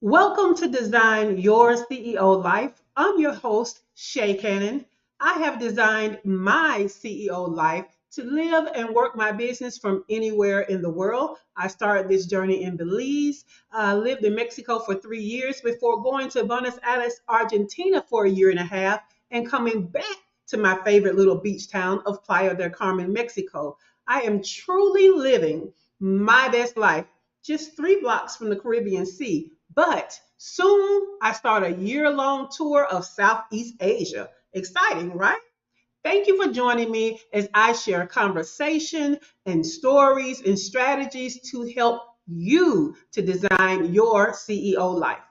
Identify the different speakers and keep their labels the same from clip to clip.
Speaker 1: Welcome to Design Your CEO Life. I'm your host, Shay Cannon. I have designed my CEO life to live and work my business from anywhere in the world. I started this journey in Belize, lived in Mexico for 3 years before going to Buenos Aires, Argentina for a year and a half, and coming back to my favorite little beach town of Playa del Carmen, Mexico. I am truly living my best life just 3 blocks from the Caribbean Sea. But soon I start a year-long tour of Southeast Asia. Exciting, right? Thank you for joining me as I share conversation and stories and strategies to help you to design your CEO life.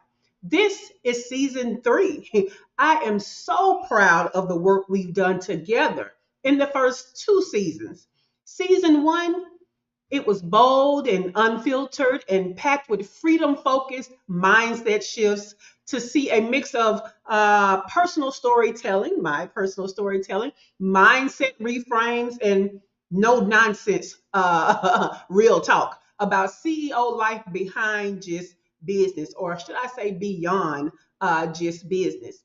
Speaker 1: This is season 3. I am so proud of the work we've done together in the first 2 seasons. Season 1, it was bold and unfiltered and packed with freedom focused mindset shifts to see a mix of my personal storytelling, mindset reframes, and no nonsense real talk about CEO life behind just business, or should I say beyond just business.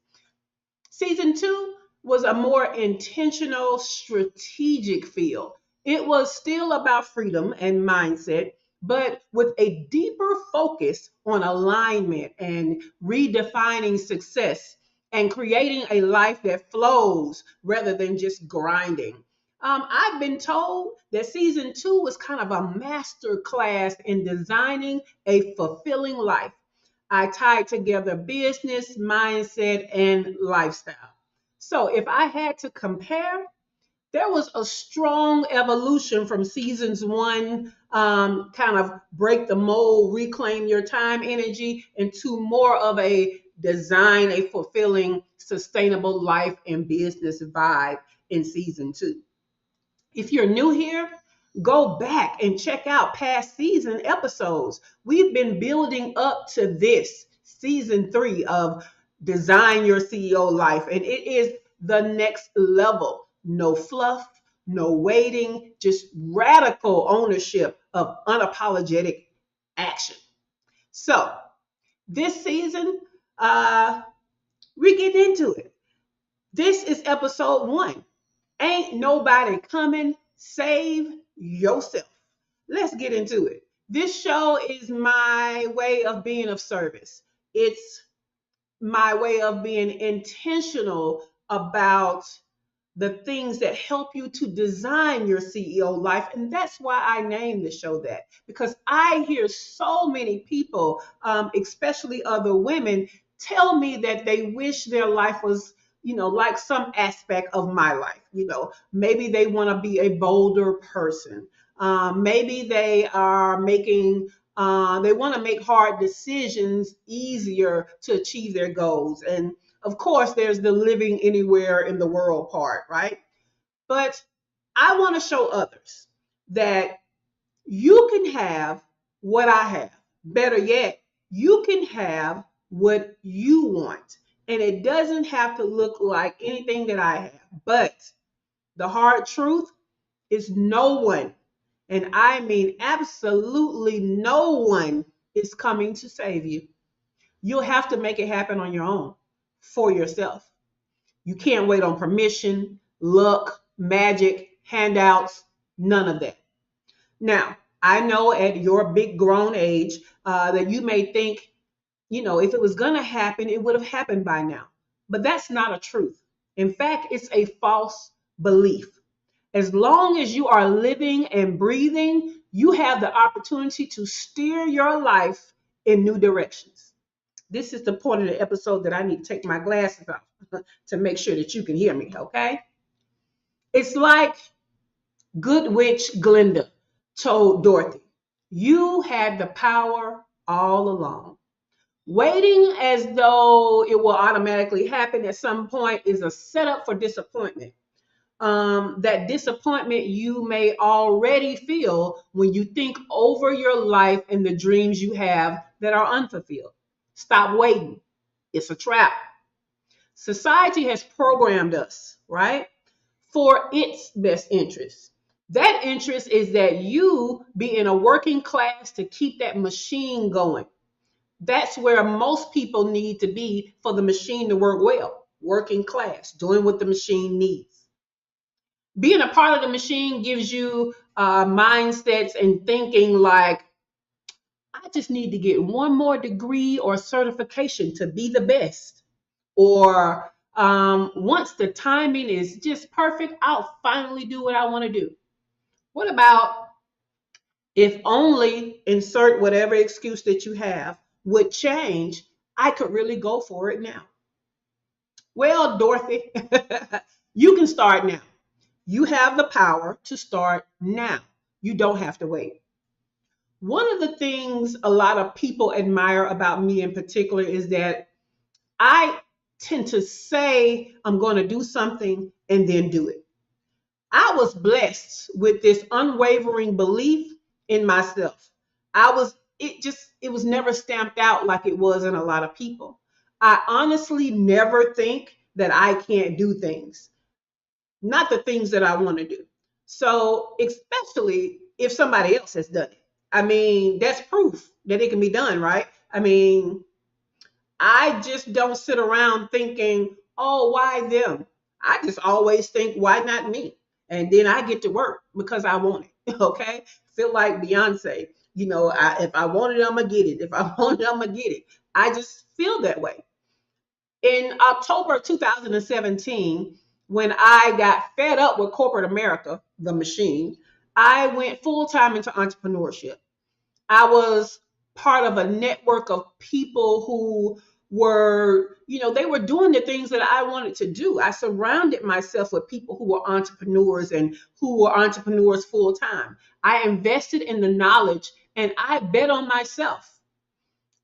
Speaker 1: Season 2 was a more intentional, strategic feel. It was still about freedom and mindset, but with a deeper focus on alignment and redefining success and creating a life that flows rather than just grinding. I've been told that season 2 was kind of a master class in designing a fulfilling life. I tied together business, mindset, and lifestyle. So if I had to compare, there was a strong evolution from seasons 1, kind of break the mold, reclaim your time energy, into more of a design, a fulfilling, sustainable life and business vibe in season 2. If you're new here, go back and check out past season episodes. We've been building up to this season 3 of Design Your CEO Life, and it is the next level. No fluff, no waiting, just radical ownership of unapologetic action. So, this season, we get into it. This is episode 1. Ain't nobody coming. Save yourself. Let's get into it. This show is my way of being of service. It's my way of being intentional about the things that help you to design your CEO life. And that's why I named the show that, because I hear so many people, especially other women, tell me that they wish their life was, like some aspect of my life. Maybe they want to be a bolder person. Maybe they are they want to make hard decisions easier to achieve their goals. And of course, there's the living anywhere in the world part, right? But I want to show others that you can have what I have. Better yet, you can have what you want. And it doesn't have to look like anything that I have. But the hard truth is no one, and I mean absolutely no one, is coming to save you. You'll have to make it happen on your own for yourself. You can't wait on permission, luck, magic, handouts, none of that. Now, I know at your big grown age that you may think, if it was going to happen, it would have happened by now. But that's not a truth. In fact, it's a false belief. As long as you are living and breathing, you have the opportunity to steer your life in new directions. This is the point of the episode that I need to take my glasses off to make sure that you can hear me, okay? It's like Good Witch Glinda told Dorothy, you had the power all along. Waiting as though it will automatically happen at some point is a setup for disappointment. That disappointment you may already feel when you think over your life and the dreams you have that are unfulfilled. Stop waiting. It's a trap. Society has programmed us, right, for its best interest. That interest is that you be in a working class to keep that machine going. That's where most people need to be for the machine to work well. Working class, doing what the machine needs. Being a part of the machine gives you mindsets and thinking like, I just need to get one more degree or certification to be the best. Or once the timing is just perfect, I'll finally do what I want to do. What about if only insert whatever excuse that you have would change, I could really go for it now? Well, Dorothy, you can start now. You have the power to start now. You don't have to wait. One of the things a lot of people admire about me in particular is that I tend to say I'm going to do something and then do it. I was blessed with this unwavering belief in myself. It was never stamped out like it was in a lot of people. I honestly never think that I can't do things, not the things that I want to do. So, especially if somebody else has done it. I mean, that's proof that it can be done, right? I mean, I just don't sit around thinking, oh, why them? I just always think, why not me? And then I get to work because I want it. Okay. Feel like Beyonce, if I want it, I'm going to get it. If I want it, I'm going to get it. I just feel that way. In October of 2017, when I got fed up with corporate America, the machine, I went full time into entrepreneurship. I was part of a network of people who they were doing the things that I wanted to do. I surrounded myself with people who were entrepreneurs and who were entrepreneurs full time. I invested in the knowledge and I bet on myself.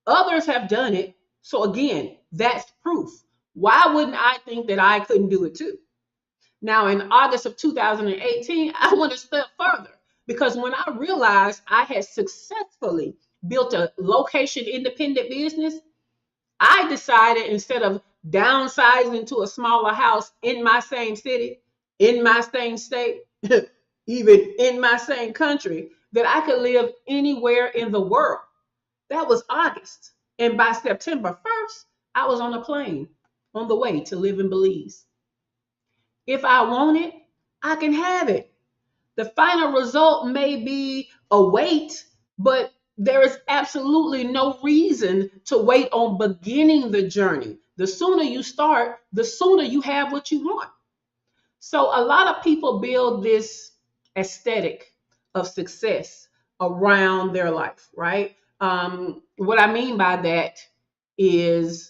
Speaker 1: Others have done it. So again, that's proof. Why wouldn't I think that I couldn't do it too? Now, in August of 2018, I went a step further because when I realized I had successfully built a location independent business, I decided instead of downsizing to a smaller house in my same city, in my same state, even in my same country, that I could live anywhere in the world. That was August. And by September 1st, I was on a plane on the way to live in Belize. If I want it, I can have it. The final result may be a wait, but there is absolutely no reason to wait on beginning the journey. The sooner you start, the sooner you have what you want. So a lot of people build this aesthetic of success around their life, right? What I mean by that is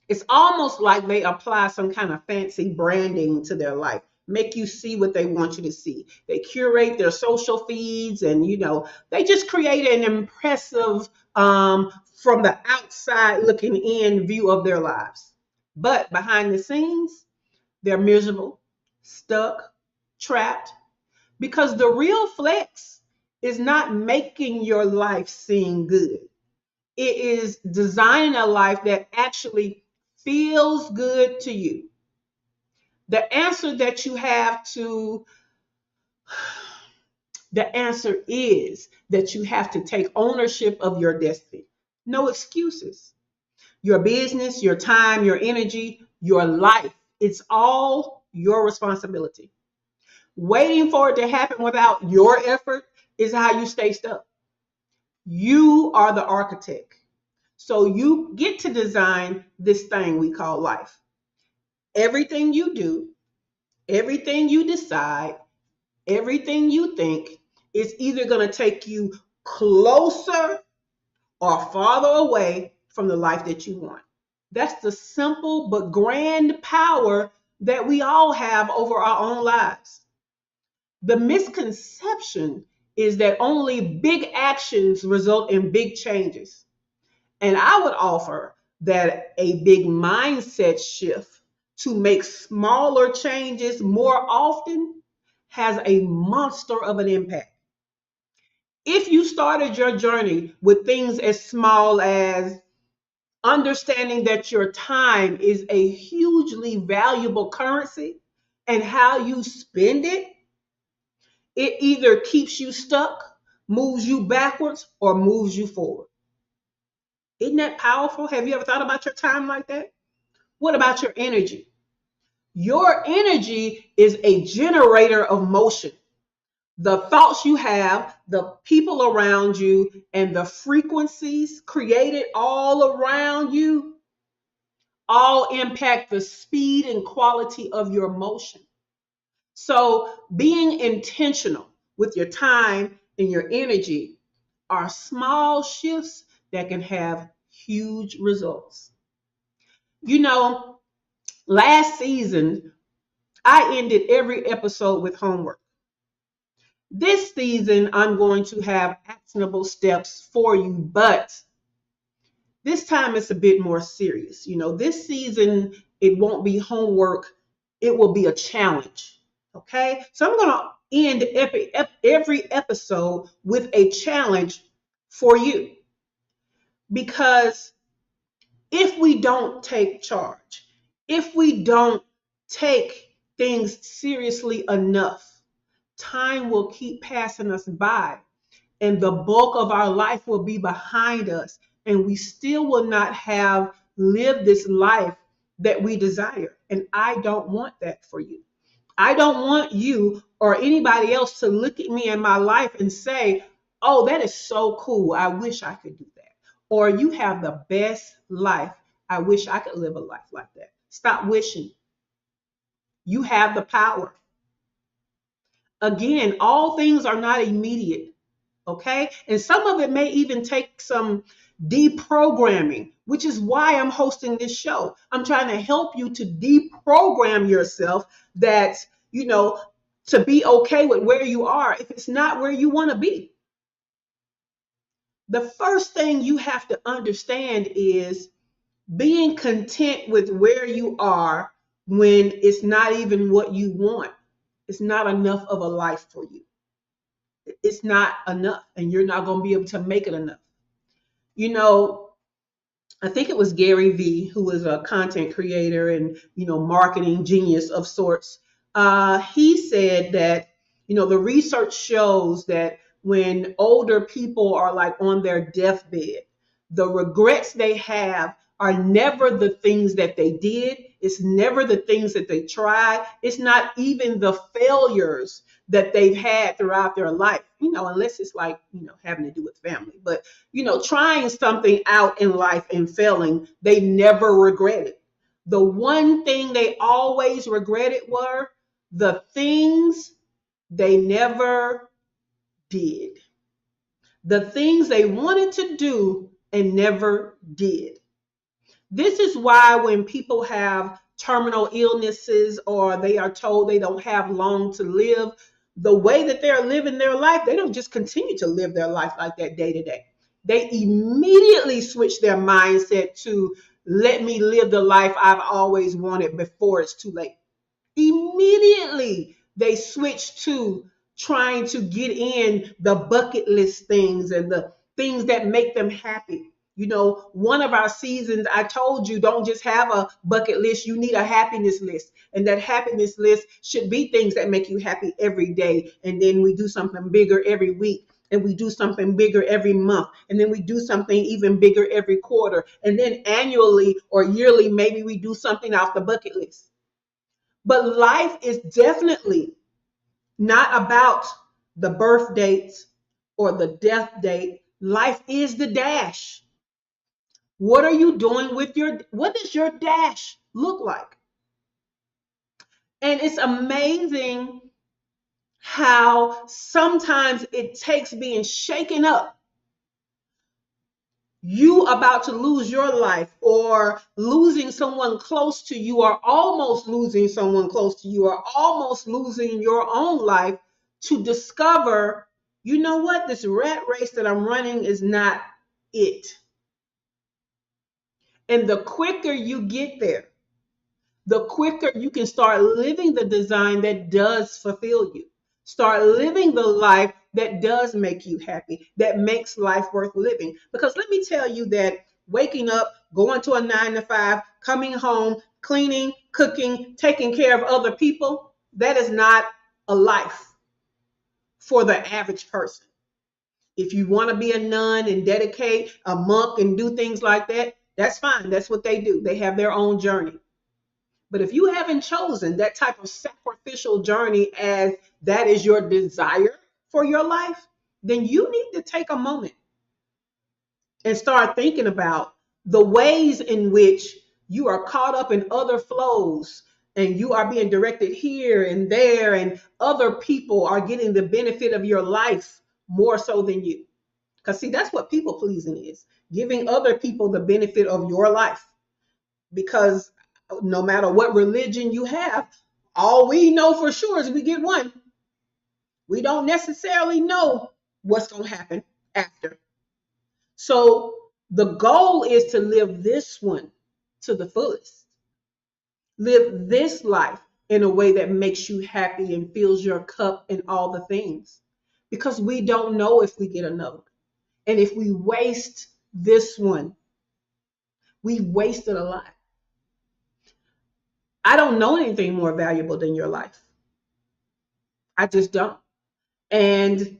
Speaker 1: it's almost like they apply some kind of fancy branding to their life, make you see what they want you to see. They curate their social feeds and, they just create an impressive, from the outside looking in view of their lives. But behind the scenes, they're miserable, stuck, trapped, because the real flex is not making your life seem good. It is designing a life that actually feels good to you. The answer that you have to, the answer is that you have to take ownership of your destiny. No excuses. Your business, your time, your energy, your life, it's all your responsibility. Waiting for it to happen without your effort is how you stay stuck. You are the architect. So you get to design this thing we call life. Everything you do, everything you decide, everything you think is either going to take you closer or farther away from the life that you want. That's the simple but grand power that we all have over our own lives. The misconception is that only big actions result in big changes. And I would offer that a big mindset shift to make smaller changes more often has a monster of an impact. If you started your journey with things as small as understanding that your time is a hugely valuable currency and how you spend it, it either keeps you stuck, moves you backwards, or moves you forward. Isn't that powerful? Have you ever thought about your time like that? What about your energy? Your energy is a generator of motion. The thoughts you have, the people around you, and the frequencies created all around you all impact the speed and quality of your motion. So, being intentional with your time and your energy are small shifts that can have huge results. You know, last season, I ended every episode with homework. This season, I'm going to have actionable steps for you, but this time it's a bit more serious. This season, it won't be homework, it will be a challenge. Okay, so I'm going to end every episode with a challenge for you, because if we don't take charge, if we don't take things seriously enough, time will keep passing us by, and the bulk of our life will be behind us, and we still will not have lived this life that we desire. And I don't want that for you. I don't want you or anybody else to look at me in my life and say, oh, that is so cool. I wish I could do that. Or you have the best life. I wish I could live a life like that. Stop wishing. You have the power. Again, all things are not immediate. Okay. And some of it may even take some deprogramming, which is why I'm hosting this show. I'm trying to help you to deprogram yourself that, you know, to be okay with where you are if it's not where you want to be. The first thing you have to understand is being content with where you are when it's not even what you want. It's not enough of a life for you. It's not enough, and you're not going to be able to make it enough. You know, I think it was Gary Vee, who is a content creator and, marketing genius of sorts. He said that, the research shows that when older people are like on their deathbed, the regrets they have are never the things that they did. It's never the things that they tried. It's not even the failures that they've had throughout their life, unless it's like, having to do with family. But, trying something out in life and failing, they never regret it. The one thing they always regretted were the things they never did, the things they wanted to do and never did. This is why when people have terminal illnesses or they are told they don't have long to live, the way that they're living their life, they don't just continue to live their life like that day to day. They immediately switch their mindset to, let me live the life I've always wanted before it's too late. Immediately they switch to trying to get in the bucket list things and the things that make them happy. One of our seasons, I told you, don't just have a bucket list, you need a happiness list. And that happiness list should be things that make you happy every day. And then we do something bigger every week. And we do something bigger every month. And then we do something even bigger every quarter. And then annually or yearly, maybe we do something off the bucket list. But life is definitely not about the birth dates or the death date. Life is the dash. What are you doing with what does your dash look like? And it's amazing how sometimes it takes being shaken up, you about to lose your life or losing someone close to you or almost losing someone close to you or almost losing your own life, to discover, you know what, this rat race that I'm running is not it. And the quicker you get there, the quicker you can start living the design that does fulfill you. Start living the life that does make you happy, that makes life worth living. Because let me tell you that waking up, going to a 9 to 5, coming home, cleaning, cooking, taking care of other people, that is not a life for the average person. If you want to be a nun and dedicate a monk and do things like that, that's fine. That's what they do. They have their own journey. But if you haven't chosen that type of sacrificial journey as that is your desire for your life, then you need to take a moment and start thinking about the ways in which you are caught up in other flows and you are being directed here and there, and other people are getting the benefit of your life more so than you. Because, see, that's what people pleasing is, giving other people the benefit of your life. Because no matter what religion you have, all we know for sure is we get one. We don't necessarily know what's going to happen after. So the goal is to live this one to the fullest. Live this life in a way that makes you happy and fills your cup and all the things. Because we don't know if we get another. And if we waste this one, we wasted a lot. I don't know anything more valuable than your life. I just don't. And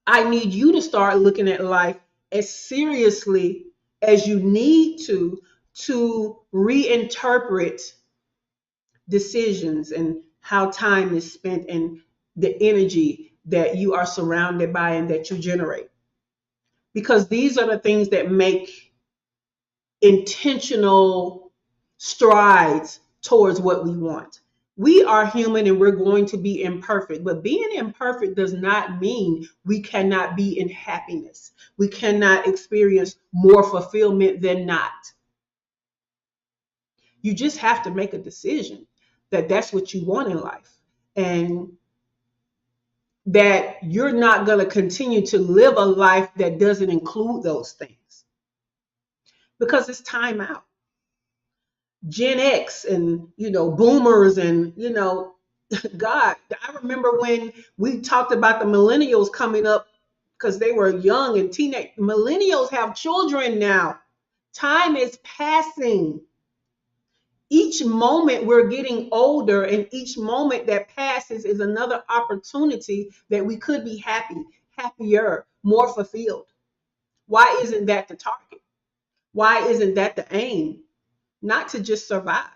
Speaker 1: I need you to start looking at life as seriously as you need to reinterpret decisions and how time is spent and the energy that you are surrounded by and that you generate. Because these are the things that make intentional strides towards what we want. We are human and we're going to be imperfect, but being imperfect does not mean we cannot be in happiness. We cannot experience more fulfillment than not. You just have to make a decision that that's what you want in life, and that you're not going to continue to live a life that doesn't include those things, because it's time out. Gen X and, boomers and, God, I remember when we talked about the millennials coming up because they were young and teenage. Millennials have children now. Time is passing. Each moment we're getting older, and each moment that passes is another opportunity that we could be happy, happier, more fulfilled. Why isn't that the target? Why isn't that the aim? Not to just survive.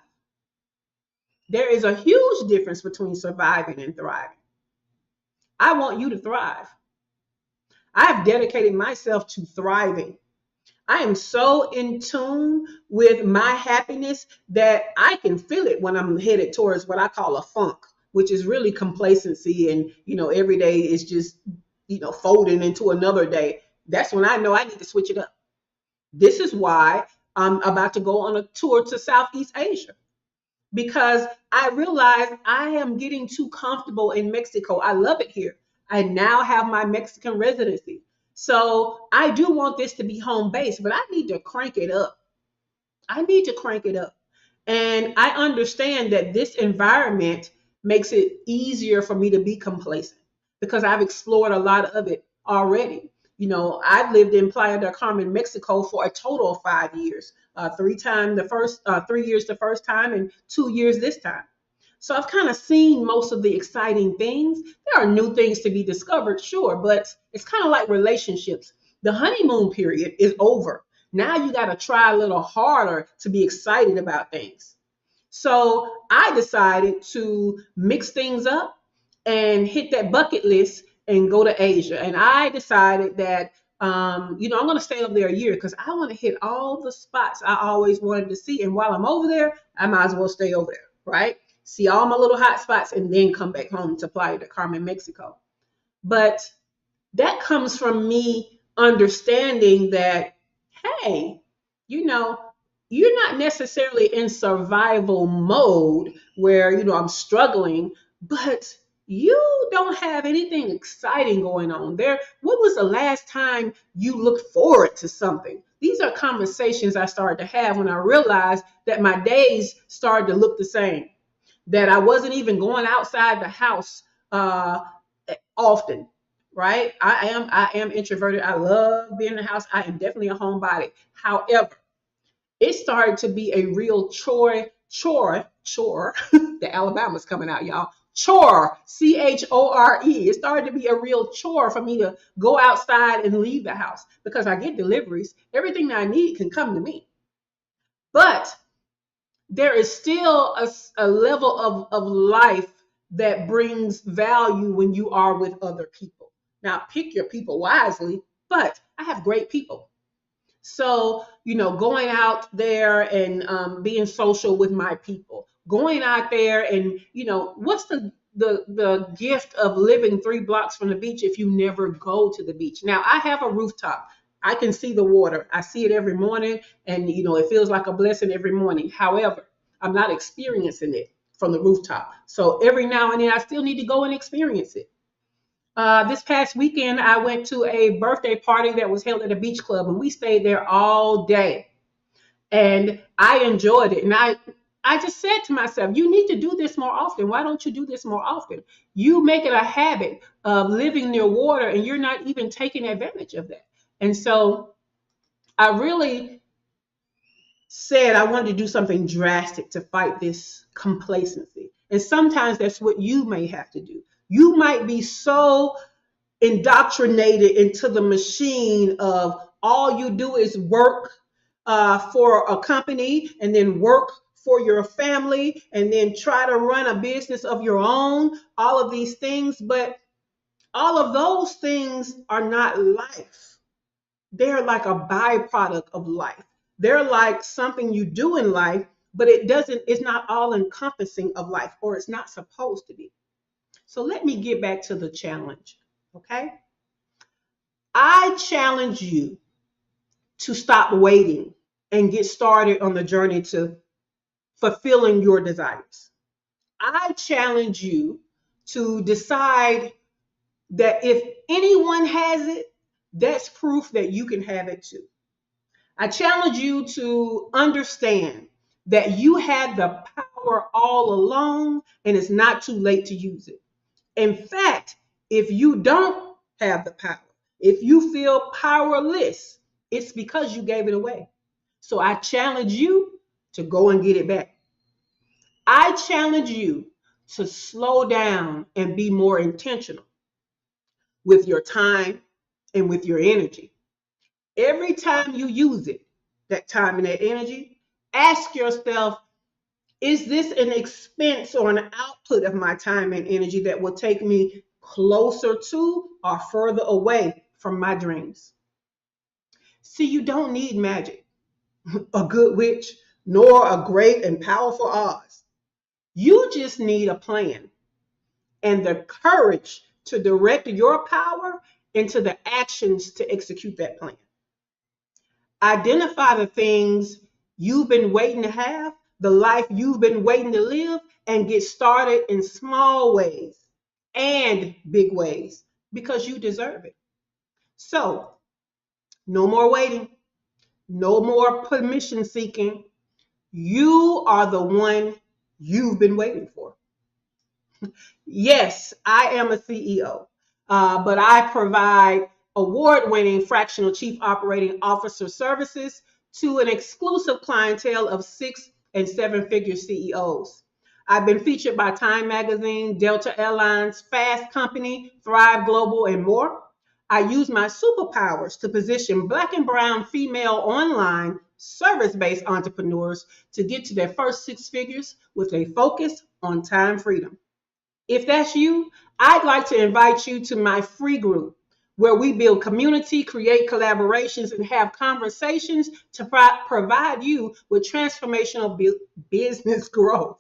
Speaker 1: There is a huge difference between surviving and thriving. I want you to thrive. I've dedicated myself to thriving. I am so in tune with my happiness that I can feel it when I'm headed towards what I call a funk, which is really complacency. And, every day is just, folding into another day. That's when I know I need to switch it up. This is why I'm about to go on a tour to Southeast Asia, because I realize I am getting too comfortable in Mexico. I love it here. I now have my Mexican residency. So I do want this to be home base, but I need to crank it up. I need to crank it up. And I understand that this environment makes it easier for me to be complacent because I've explored a lot of it already. I've lived in Playa del Carmen, Mexico for a total of 5 years. 3 years the first time, and 2 years this time. So I've kind of seen most of the exciting things. There are new things to be discovered, sure, but it's kind of like relationships. The honeymoon period is over. Now you got to try a little harder to be excited about things. So I decided to mix things up and hit that bucket list and go to Asia. And I decided that, I'm going to stay over there a year because I want to hit all the spots I always wanted to see. And while I'm over there, I might as well stay over there, right? See all my little hot spots and then come back home to Playa del Carmen, Mexico. But that comes from me understanding that, hey, you're not necessarily in survival mode where, I'm struggling, but you don't have anything exciting going on there. When was the last time you looked forward to something? These are conversations I started to have when I realized that my days started to look the same, that I wasn't even going outside the house often, right? I am introverted. I love being in the house. I am definitely a homebody. However, it started to be a real chore. The Alabama's coming out, y'all. chore, CHORE. It started to be a real chore for me to go outside and leave the house because I get deliveries. Everything that I need can come to me. But there is still a level of life that brings value when you are with other people. Now, pick your people wisely, but I have great people. So, going out there and being social with my people, going out there and, what's the gift of living 3 blocks from the beach if you never go to the beach? Now, I have a rooftop. I can see the water. I see it every morning, and, it feels like a blessing every morning. However, I'm not experiencing it from the rooftop. So every now and then, I still need to go and experience it. This past weekend, I went to a birthday party that was held at a beach club, and we stayed there all day. And I enjoyed it. And I just said to myself, you need to do this more often. Why don't you do this more often? You make it a habit of living near water, and you're not even taking advantage of that. And so I really said I wanted to do something drastic to fight this complacency. And sometimes that's what you may have to do. You might be so indoctrinated into the machine of all you do is work for a company and then work for your family and then try to run a business of your own, all of these things. But all of those things are not life. They're like a byproduct of life. They're like something you do in life, but it's not all encompassing of life, or it's not supposed to be. So let me get back to the challenge. Okay. I challenge you to stop waiting and get started on the journey to fulfilling your desires. I challenge you to decide that if anyone has it, that's proof that you can have it too. I challenge you to understand that you had the power all along and it's not too late to use it. In fact, if you don't have the power, if you feel powerless, it's because you gave it away. So I challenge you to go and get it back. I challenge you to slow down and be more intentional with your time and with your energy. Every time you use it, that time and that energy, ask yourself, is this an expense or an output of my time and energy that will take me closer to or further away from my dreams? See, you don't need magic, a good witch, nor a great and powerful Oz. You just need a plan and the courage to direct your power into the actions to execute that plan. Identify the things you've been waiting to have, the life you've been waiting to live, and get started in small ways and big ways because you deserve it. So, no more waiting, no more permission seeking. You are the one you've been waiting for. Yes, I am a CEO, but I provide award-winning fractional chief operating officer services to an exclusive clientele of 6 and 7 figure CEOs. I've been featured by Time Magazine, Delta Airlines, Fast Company, Thrive Global, and more. I use my superpowers to position Black and Brown female online service-based entrepreneurs to get to their first 6 figures with a focus on time freedom. If that's you, I'd like to invite you to my free group where we build community, create collaborations, and have conversations to provide you with transformational business growth.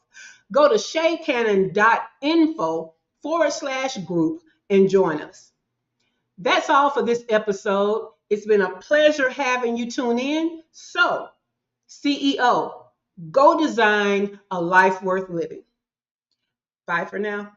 Speaker 1: Go to shaycannon.info/group and join us. That's all for this episode. It's been a pleasure having you tune in. So, CEO, go design a life worth living. Bye for now.